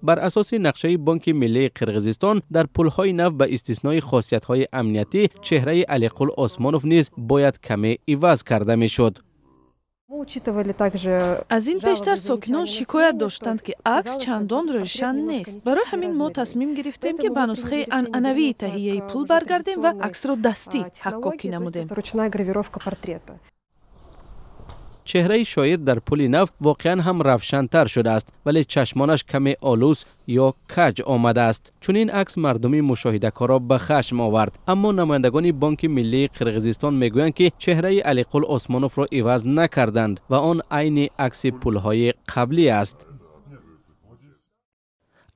بر اساس نقشه بانک ملی قرقیزستان در پل‌های نو به استثنای خاصیت‌های امنیتی چهره علیقل عثمانوف نیز باید کمی عوض کرده می‌شد. از این پیشتر ساکنان شکایت داشتند که عکس چندان روشن نیست. برای همین ما تصمیم گرفتیم که به نسخه عنعنوی تهیه پول برگردیم و عکس را دستی حکاکی نمودیم. چهره شاعر در پل نو واقعا هم روشن‌تر شده است، ولی چشمانش کمی آلوس یا کج آمده است. چون این عکس مردمی مشاهده‌کار را به خشم آورد. اما نمایندگان بانک ملی قرقیزستان میگویند که چهره علیقل عثمانوف را عوض نکردند و آن عین عکس پل‌های قبلی است.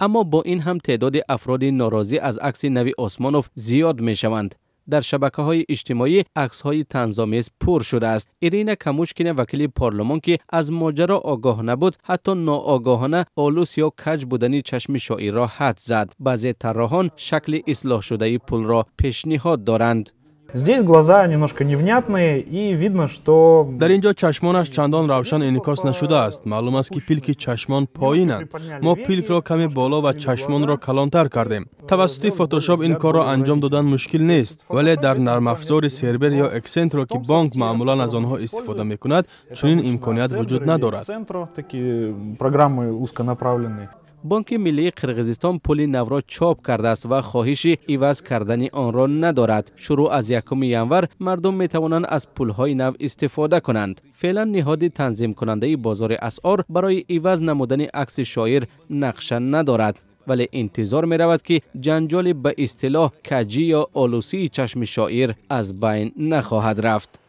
اما با این هم تعداد افراد ناراضی از عکس نوی عثمانوف زیاد میشوند. در شبکه‌های اجتماعی عکس‌های طنزآمیز پر شده است. ایرینا کاموشکین وکیل پارلمان که از ماجرا آگاه نبود، حتی ناآگاهانه آلوس یا کج بودنی چشم شاعر را حد زد. بعضی طراحان شکل اصلاح شده پل را پیشنهاد دارند. Здесь глаза немножко невнятные и видно, что در اینجا چشمانش چندان روشن انعکاس نشده است. معلوم است که پیلک چشمان پایینند. ما پیلک را کمی بالا و چشمان را کلانتر کردیم. توسط فتوشاپ این کار را انجام دادن مشکل نیست، ولی در نرم افزار سرور یا اکسنت را که بانک معمولا از آنها استفاده می‌کند چنین امکانیت وجود ندارد. بانک ملی قرقیزستان پل نو را چاپ کرده است و خواهش عوض کردن آن را ندارد. شروع از 1 ژانویه مردم می توانند از پل‌های نو استفاده کنند. فعلا نهاد تنظیم کننده بازار اسعار برای عوض نمودن عکس شاعر نقشه ندارد، ولی انتظار می رود که جنجال به اصطلاح کجی یا آلوسی چشم شاعر از بین نخواهد رفت.